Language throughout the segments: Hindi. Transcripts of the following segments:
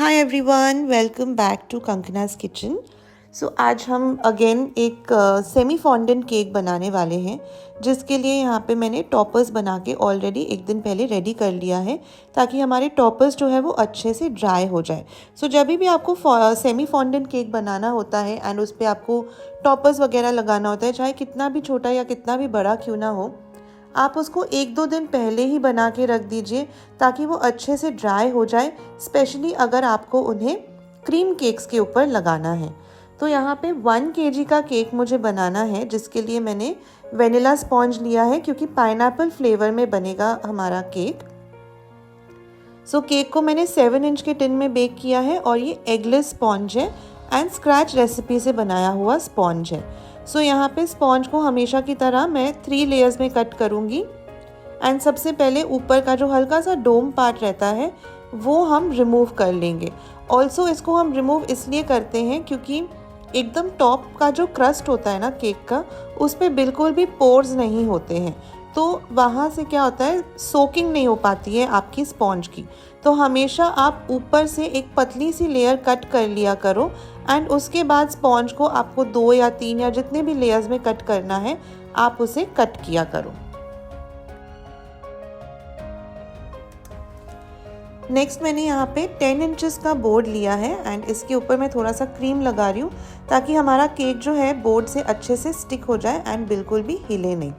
Hi everyone, welcome back to Kankana's kitchen. आज हम अगेन एक सेमी फॉन्डेंट केक बनाने वाले हैं, जिसके लिए यहाँ पे मैंने टॉपर्स बना के ऑलरेडी एक दिन पहले रेडी कर लिया है, ताकि हमारे टॉपर्स जो है वो अच्छे से ड्राई हो जाए। जब भी आपको सेमी फॉन्डेंट केक बनाना होता है एंड उस पर आपको टॉपर्स वगैरह लगाना होता है, चाहे कितना भी छोटा या कितना भी बड़ा क्यों ना हो, आप उसको 1-2 दिन पहले ही बना के रख दीजिए ताकि वो अच्छे से ड्राई हो जाए, स्पेशली अगर आपको उन्हें क्रीम केक्स के ऊपर लगाना है। तो यहाँ पे 1 kg का केक मुझे बनाना है, जिसके लिए मैंने वेनिला स्पॉन्ज लिया है क्योंकि पाइनएप्पल फ्लेवर में बनेगा हमारा केक। केक को मैंने 7 इंच के टिन में बेक किया है और ये एगलेस स्पॉन्ज है एंड स्क्रैच रेसिपी से बनाया हुआ स्पॉन्ज है। यहाँ पे स्पॉन्ज को हमेशा की तरह मैं 3 लेयर्स में कट करूँगी एंड सबसे पहले ऊपर का जो हल्का सा डोम पार्ट रहता है वो हम रिमूव कर लेंगे। ऑल्सो इसको हम रिमूव इसलिए करते हैं क्योंकि एकदम टॉप का जो क्रस्ट होता है ना केक का, उस पर बिल्कुल भी पोर्स नहीं होते हैं, तो वहाँ से क्या होता है, सोकिंग नहीं हो पाती है आपकी स्पॉन्ज की। तो हमेशा आप ऊपर से एक पतली सी लेयर कट कर लिया करो एंड उसके बाद स्पॉन्ज को आपको 2 या 3 या जितने भी लेयर्स में कट करना है आप उसे कट किया करो। नेक्स्ट मैंने यहाँ पे 10 इंचेस का बोर्ड लिया है एंड इसके ऊपर मैं थोड़ा सा क्रीम लगा रही हूँ ताकि हमारा केक जो है बोर्ड से अच्छे से स्टिक हो जाए एंड बिल्कुल भी हिले नहीं।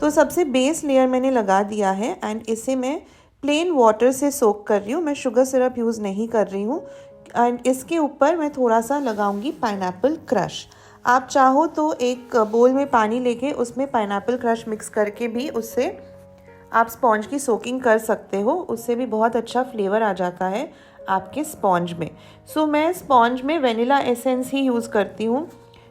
तो सबसे बेस लेयर मैंने लगा दिया है एंड इसे मैं प्लेन वाटर से सोक कर रही हूँ, मैं शुगर सिरप यूज़ नहीं कर रही हूँ। एंड इसके ऊपर मैं थोड़ा सा लगाऊंगी पाइनएप्पल क्रश। आप चाहो तो एक बोल में पानी लेके उसमें पाइनएप्पल क्रश मिक्स करके भी उससे आप स्पॉन्ज की सोकिंग कर सकते हो, उससे भी बहुत अच्छा फ्लेवर आ जाता है आपके स्पॉन्ज में। मैं स्पॉन्ज में वेनिला एसेंस ही यूज़ करती हूँ,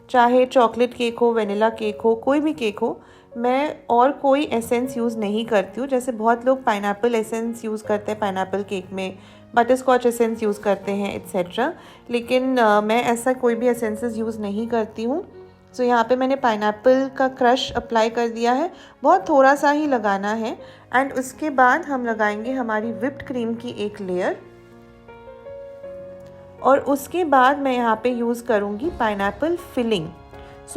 चाहे चॉकलेट केक हो, वेनिला केक हो, कोई भी केक हो, मैं और कोई एसेंस यूज़ नहीं करती हूँ। जैसे बहुत लोग पाइनएप्पल एसेंस यूज़ करते हैं पाइनएप्पल केक में, बटरस्कॉच एसेंस यूज़ करते हैं एट्सेट्रा, लेकिन मैं ऐसा कोई भी एसेंसेस यूज़ नहीं करती हूँ। यहाँ पे मैंने पाइनएप्पल का क्रश अप्लाई कर दिया है, बहुत थोड़ा सा ही लगाना है एंड उसके बाद हम लगाएंगे हमारी व्हिप्ड क्रीम की एक लेयर और उसके बाद मैं यहाँ पे यूज़ करूँगी पाइनएप्पल फिलिंग।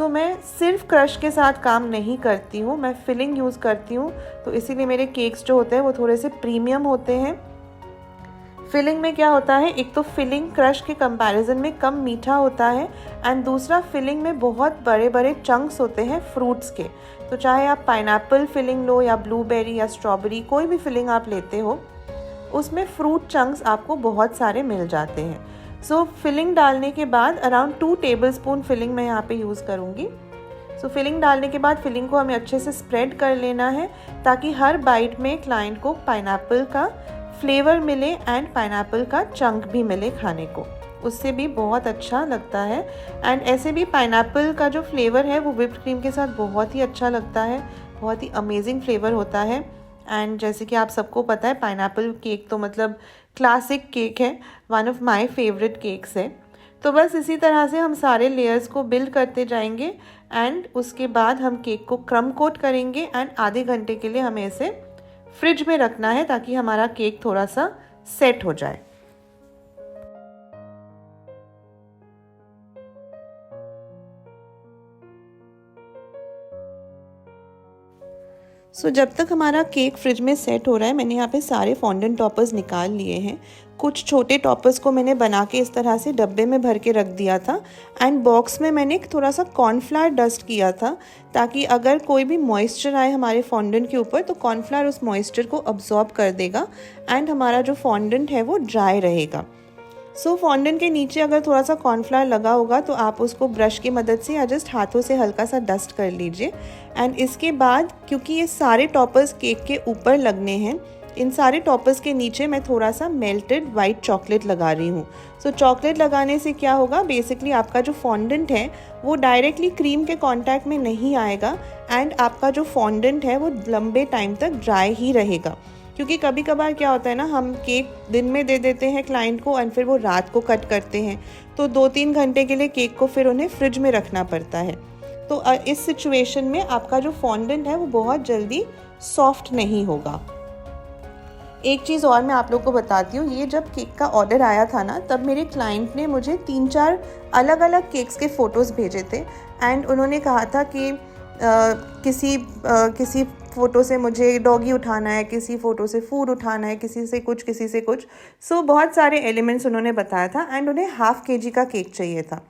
मैं सिर्फ क्रश के साथ काम नहीं करती हूँ, मैं फिलिंग यूज़ करती हूँ, तो इसीलिए मेरे केक्स जो होते हैं वो थोड़े से प्रीमियम होते हैं। फिलिंग में क्या होता है, एक तो फिलिंग क्रश के कंपैरिजन में कम मीठा होता है एंड दूसरा फिलिंग में बहुत बड़े बड़े चंक्स होते हैं फ्रूट्स के। तो चाहे आप पाइनएप्पल फिलिंग लो या ब्लूबेरी या स्ट्रॉबेरी, कोई भी फिलिंग आप लेते हो उसमें फ्रूट चंक्स आपको बहुत सारे मिल जाते हैं। फिलिंग डालने के बाद अराउंड 2 टेबलस्पून फिलिंग मैं यहाँ पे यूज़ करूँगी। फिलिंग डालने के बाद फिलिंग को हमें अच्छे से स्प्रेड कर लेना है ताकि हर बाइट में क्लाइंट को पाइनएप्पल का फ्लेवर मिले एंड पाइनएप्पल का चंक भी मिले खाने को, उससे भी बहुत अच्छा लगता है। एंड ऐसे भी पाइनएप्पल का जो फ्लेवर है वो व्हिप्ड क्रीम के साथ बहुत ही अच्छा लगता है, बहुत ही अमेजिंग फ्लेवर होता है। एंड जैसे कि आप सबको पता है, पाइनएप्पल केक तो मतलब क्लासिक केक है, one of my favourite cakes है। तो बस इसी तरह से हम सारे लेयर्स को बिल्ड करते जाएंगे एंड उसके बाद हम केक को क्रम कोट करेंगे एंड आधे घंटे के लिए हमें इसे फ्रिज में रखना है ताकि हमारा केक थोड़ा सा सेट हो जाए। जब तक हमारा केक फ्रिज में सेट हो रहा है, मैंने यहाँ पे सारे फॉन्डेंट टॉपर्स निकाल लिए हैं। कुछ छोटे टॉपर्स को मैंने बना के इस तरह से डब्बे में भर के रख दिया था एंड बॉक्स में मैंने थोड़ा सा कॉर्नफ्लावर डस्ट किया था ताकि अगर कोई भी मॉइस्चर आए हमारे फॉन्डेंट के ऊपर तो कॉर्नफ्लावर उस मॉइस्चर को अब्जॉर्ब कर देगा एंड हमारा जो फॉन्डेंट है वो ड्राई रहेगा। फॉन्डेंट के नीचे अगर थोड़ा सा कॉर्नफ्लावर लगा होगा तो आप उसको ब्रश की मदद से या जस्ट हाथों से हल्का सा डस्ट कर लीजिए। एंड इसके बाद क्योंकि ये सारे टॉपर्स केक के ऊपर लगने हैं, इन सारे टॉपर्स के नीचे मैं थोड़ा सा मेल्टेड वाइट चॉकलेट लगा रही हूँ। चॉकलेट लगाने से क्या होगा, बेसिकली आपका जो फॉन्डेंट है वो डायरेक्टली क्रीम के कांटेक्ट में नहीं आएगा एंड आपका जो फॉन्डेंट है वो लंबे टाइम तक ड्राई ही रहेगा। क्योंकि कभी कभार क्या होता है ना, हम केक दिन में दे देते हैं क्लाइंट को एंड फिर वो रात को कट करते हैं, तो 2-3 घंटे के लिए केक को फिर उन्हें फ्रिज में रखना पड़ता है। तो इस सिचुएशन में आपका जो फॉन्डेंट है वो बहुत जल्दी सॉफ्ट नहीं होगा। एक चीज़ और मैं आप लोग को बताती हूँ, ये जब केक का ऑर्डर आया था ना, तब मेरे क्लाइंट ने मुझे 3-4 अलग अलग केक्स के फ़ोटोज़ भेजे थे एंड उन्होंने कहा था कि किसी फ़ोटो से मुझे डॉगी उठाना है, किसी फ़ोटो से फूड उठाना है, किसी से कुछ। सो बहुत सारे एलिमेंट्स उन्होंने बताया था एंड उन्हें ½ kg का केक चाहिए था।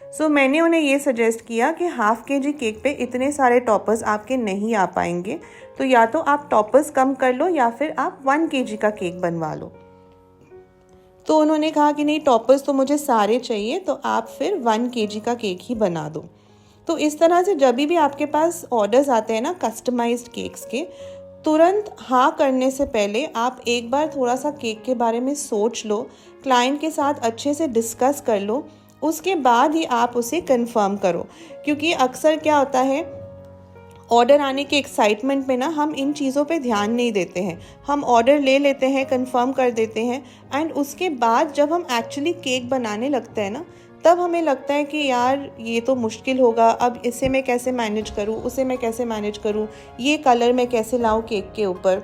सो मैंने उन्हें ये सजेस्ट किया कि ½ kg केक पे इतने सारे टॉपर्स आपके नहीं आ पाएंगे, तो या तो आप टॉपर्स कम कर लो या फिर आप 1 kg का केक बनवा लो। तो उन्होंने कहा कि नहीं, टॉपर्स तो मुझे सारे चाहिए, तो आप फिर 1 kg का केक ही बना दो। तो इस तरह से जब भी आपके पास ऑर्डर्स आते हैं ना कस्टमाइज्ड केक्स के, तुरंत हाँ करने से पहले आप एक बार थोड़ा सा केक के बारे में सोच लो, क्लाइंट के साथ अच्छे से डिस्कस कर लो, उसके बाद ही आप उसे कंफर्म करो। क्योंकि अक्सर क्या होता है, ऑर्डर आने के एक्साइटमेंट में ना हम इन चीज़ों पे ध्यान नहीं देते हैं, हम ऑर्डर ले लेते हैं, कंफर्म कर देते हैं एंड उसके बाद जब हम एक्चुअली केक बनाने लगते हैं ना, तब हमें लगता है कि यार ये तो मुश्किल होगा, अब इसे मैं कैसे मैनेज करूँ, उसे मैं कैसे मैनेज करूँ, ये कलर मैं कैसे लाऊँ केक के ऊपर।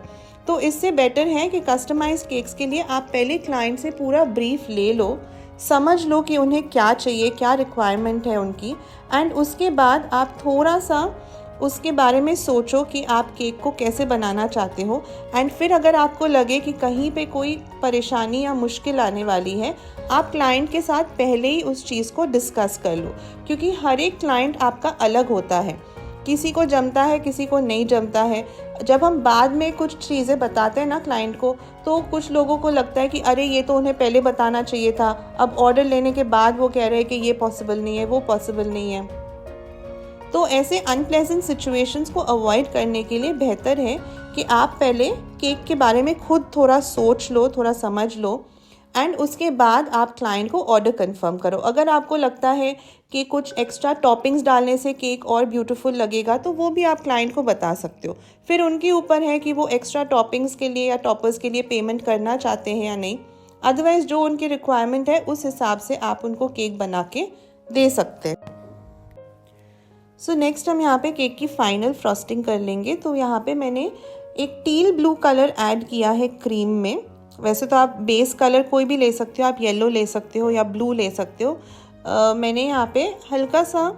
तो इससे बेटर है कि कस्टमाइज्ड केक्स के लिए आप पहले क्लाइंट से पूरा ब्रीफ ले लो, समझ लो कि उन्हें क्या चाहिए, क्या रिक्वायरमेंट है उनकी, एंड उसके बाद आप थोड़ा सा उसके बारे में सोचो कि आप केक को कैसे बनाना चाहते हो। एंड फिर अगर आपको लगे कि कहीं पे कोई परेशानी या मुश्किल आने वाली है, आप क्लाइंट के साथ पहले ही उस चीज़ को डिस्कस कर लो, क्योंकि हर एक क्लाइंट आपका अलग होता है, किसी को जमता है, किसी को नहीं जमता है। जब हम बाद में कुछ चीज़ें बताते हैं ना क्लाइंट को, तो कुछ लोगों को लगता है कि अरे ये तो उन्हें पहले बताना चाहिए था, अब ऑर्डर लेने के बाद वो कह रहे हैं कि ये पॉसिबल नहीं है, वो पॉसिबल नहीं है। तो ऐसे अनप्लेजेंट सिचुएशंस को अवॉइड करने के लिए बेहतर है कि आप पहले केक के बारे में खुद थोड़ा सोच लो, थोड़ा समझ लो एंड उसके बाद आप क्लाइंट को ऑर्डर कंफर्म करो। अगर आपको लगता है कि कुछ एक्स्ट्रा टॉपिंग्स डालने से केक और ब्यूटीफुल लगेगा, तो वो भी आप क्लाइंट को बता सकते हो। फिर उनके ऊपर है कि वो एक्स्ट्रा टॉपिंग्स के लिए या टॉपर्स के लिए पेमेंट करना चाहते हैं या नहीं। अदरवाइज जो उनकी रिक्वायरमेंट है उस हिसाब से आप उनको केक बना के दे सकते हैं। सो नेक्स्ट हम यहाँ पे केक की फाइनल फ्रॉस्टिंग कर लेंगे। तो यहाँ पे मैंने एक टील ब्लू कलर ऐड किया है क्रीम में। वैसे तो आप बेस कलर कोई भी ले सकते हो, आप येलो ले सकते हो या ब्लू ले सकते हो। मैंने यहाँ पे हल्का सा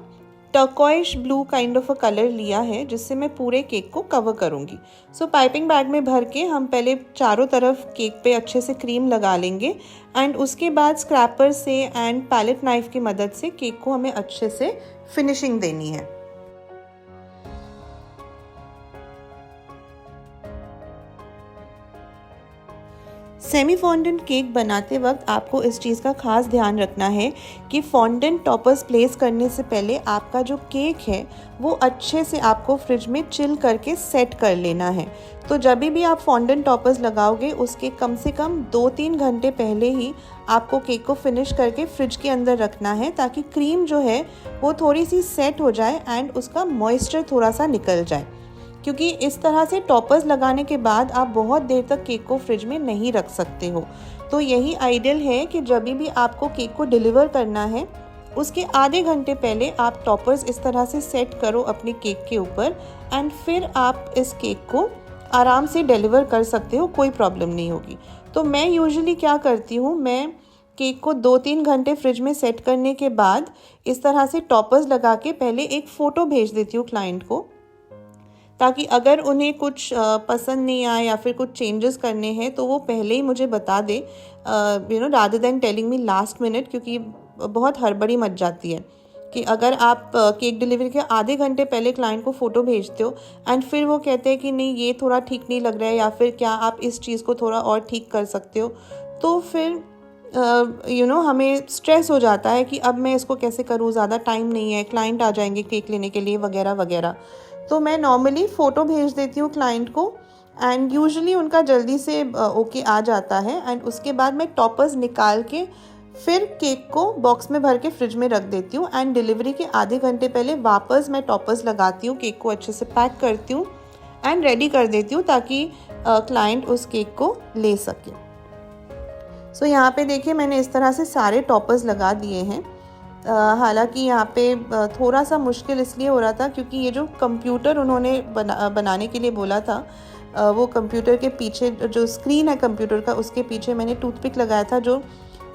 turquoise blue kind of a colour लिया है, जिससे मैं पूरे केक को कवर करूँगी। सो पाइपिंग बैग में भर के हम पहले चारों तरफ केक पे अच्छे से क्रीम लगा लेंगे एंड उसके बाद स्क्रैपर से एंड पैलेट नाइफ की मदद से केक को हमें अच्छे से फिनिशिंग देनी है। सेमी फॉन्डेंट केक बनाते वक्त आपको इस चीज़ का खास ध्यान रखना है कि फॉन्डेंट टॉपर्स प्लेस करने से पहले आपका जो केक है वो अच्छे से आपको फ्रिज में चिल करके सेट कर लेना है। तो जब भी आप फॉन्डेंट टॉपर्स लगाओगे उसके कम से कम 2-3 घंटे पहले ही आपको केक को फिनिश करके फ्रिज के अंदर रखना है, ताकि क्रीम जो है वो थोड़ी सी सेट हो जाए एंड उसका मॉइस्चर थोड़ा सा निकल जाए। क्योंकि इस तरह से टॉपर्स लगाने के बाद आप बहुत देर तक केक को फ्रिज में नहीं रख सकते हो। तो यही आइडियल है कि जब भी आपको केक को डिलीवर करना है उसके आधे घंटे पहले आप टॉपर्स इस तरह से सेट करो अपने केक के ऊपर एंड फिर आप इस केक को आराम से डिलीवर कर सकते हो, कोई प्रॉब्लम नहीं होगी। तो मैं यूजुअली क्या करती हूँ, मैं केक को 2-3 घंटे फ्रिज में सेट करने के बाद इस तरह से टॉपर्स लगा के पहले एक फ़ोटो भेज देती हूँ क्लाइंट को, ताकि अगर उन्हें कुछ पसंद नहीं आए या फिर कुछ चेंजेस करने हैं तो वो पहले ही मुझे बता दे, rather than telling me last minute. क्योंकि बहुत हड़बड़ी मच जाती है कि अगर आप केक डिलीवरी के आधे घंटे पहले क्लाइंट को फ़ोटो भेजते हो एंड फिर वो कहते हैं कि नहीं ये थोड़ा ठीक नहीं लग रहा है या फिर क्या आप इस चीज़ को थोड़ा और ठीक कर सकते हो, तो फिर हमें स्ट्रेस हो जाता है कि अब मैं इसको कैसे करूँ, ज़्यादा टाइम नहीं है, क्लाइंट आ जाएंगे केक लेने के लिए वगैरह वगैरह। तो मैं नॉर्मली फ़ोटो भेज देती हूँ क्लाइंट को एंड यूजुअली उनका जल्दी से ओके आ जाता है एंड उसके बाद मैं टॉपर्स निकाल के फिर केक को बॉक्स में भर के फ्रिज में रख देती हूँ एंड डिलीवरी के आधे घंटे पहले वापस मैं टॉपर्स लगाती हूँ, केक को अच्छे से पैक करती हूँ एंड रेडी कर देती हूँ ताकि क्लाइंट उस केक को ले सके। सो यहाँ पे देखिए मैंने इस तरह से सारे टॉपर्स लगा दिए हैं। हालांकि यहाँ पे थोड़ा सा मुश्किल इसलिए हो रहा था क्योंकि ये जो कंप्यूटर उन्होंने बनाने के लिए बोला था वो कंप्यूटर के पीछे जो स्क्रीन है कंप्यूटर का उसके पीछे मैंने टूथपिक लगाया था जो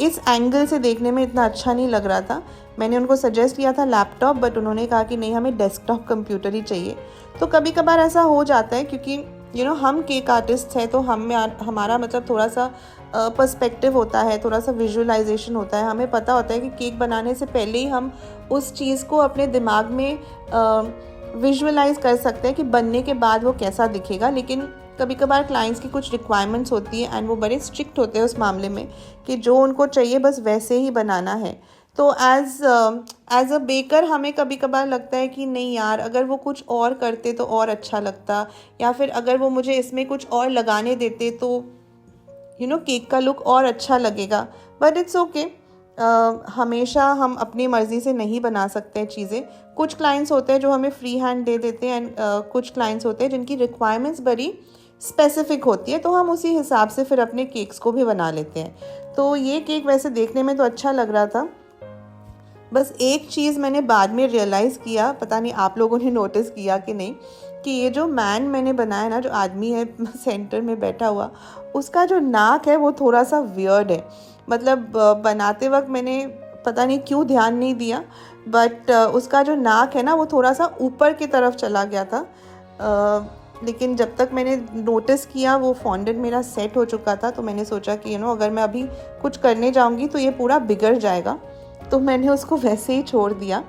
इस एंगल से देखने में इतना अच्छा नहीं लग रहा था। मैंने उनको सजेस्ट किया था लैपटॉप, बट उन्होंने कहा कि नहीं, हमें डेस्कटॉप कंप्यूटर ही चाहिए। तो कभी कभार ऐसा हो जाता है क्योंकि हम केक आर्टिस्ट हैं, तो हमारा मतलब थोड़ा सा पर्सपेक्टिव होता है, थोड़ा सा विजुअलाइजेशन होता है। हमें पता होता है कि केक बनाने से पहले ही हम उस चीज़ को अपने दिमाग में विजुअलाइज कर सकते हैं कि बनने के बाद वो कैसा दिखेगा। लेकिन कभी कभार क्लाइंट्स की कुछ रिक्वायरमेंट्स होती है एंड वो बड़े स्ट्रिक्ट होते हैं उस मामले में कि जो उनको चाहिए बस वैसे ही बनाना है। तो एज अ बेकर हमें कभी कभार लगता है कि नहीं यार, अगर वो कुछ और करते तो और अच्छा लगता, या फिर अगर वो मुझे इसमें कुछ और लगाने देते तो केक का लुक और अच्छा लगेगा। बट इट्स ओके, हमेशा हम अपनी मर्ज़ी से नहीं बना सकते हैं चीज़ें। कुछ क्लाइंट्स होते हैं जो हमें फ्री हैंड दे देते हैं एंड कुछ क्लाइंट्स होते हैं जिनकी रिक्वायरमेंट्स बड़ी स्पेसिफिक होती है, तो हम उसी हिसाब से फिर अपने केक्स को भी बना लेते हैं। तो ये केक वैसे देखने में तो अच्छा लग रहा था, बस एक चीज़ मैंने बाद में रियलाइज़ किया, पता नहीं आप लोगों ने नोटिस किया कि नहीं, कि ये जो मैन मैंने बनाया ना, जो आदमी है सेंटर में बैठा हुआ, उसका जो नाक है वो थोड़ा सा वियर्ड है। मतलब बनाते वक्त मैंने पता नहीं क्यों ध्यान नहीं दिया, बट उसका जो नाक है ना वो थोड़ा सा ऊपर की तरफ चला गया था। लेकिन जब तक मैंने नोटिस किया वो फॉन्डेंट मेरा सेट हो चुका था, तो मैंने सोचा कि अगर मैं अभी कुछ करने जाऊँगी तो ये पूरा बिगड़ जाएगा, तो मैंने उसको वैसे ही छोड़ दिया।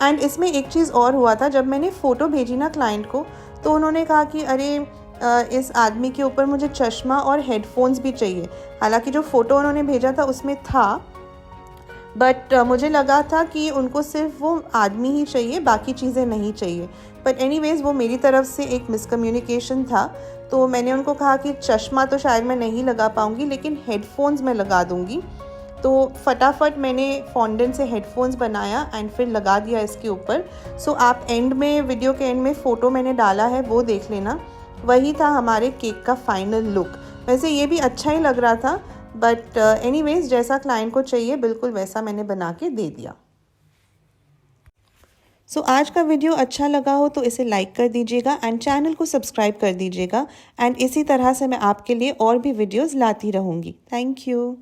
एंड इसमें एक चीज़ और हुआ था, जब मैंने फ़ोटो भेजी ना क्लाइंट को, तो उन्होंने कहा कि अरे इस आदमी के ऊपर मुझे चश्मा और हेडफोन्स भी चाहिए। हालांकि जो फ़ोटो उन्होंने भेजा था उसमें था, बट मुझे लगा था कि उनको सिर्फ वो आदमी ही चाहिए, बाकी चीज़ें नहीं चाहिए। बट एनीवेज़ वो मेरी तरफ से एक मिसकम्युनिकेशन था, तो मैंने उनको कहा कि चश्मा तो शायद मैं नहीं लगा पाऊँगी, लेकिन हेडफोन्स मैं लगा दूँगी। तो फटाफट मैंने फॉन्डेंट से हेडफोन्स बनाया एंड फिर लगा दिया इसके ऊपर। सो आप एंड में, वीडियो के एंड में फ़ोटो मैंने डाला है वो देख लेना, वही था हमारे केक का फाइनल लुक। वैसे ये भी अच्छा ही लग रहा था, बट एनीवेज़ जैसा क्लाइंट को चाहिए बिल्कुल वैसा मैंने बना के दे दिया। सो आज का वीडियो अच्छा लगा हो तो इसे लाइक कर दीजिएगा एंड चैनल को सब्सक्राइब कर दीजिएगा, एंड इसी तरह से मैं आपके लिए और भी वीडियोज़ लाती रहूँगी। Thank you.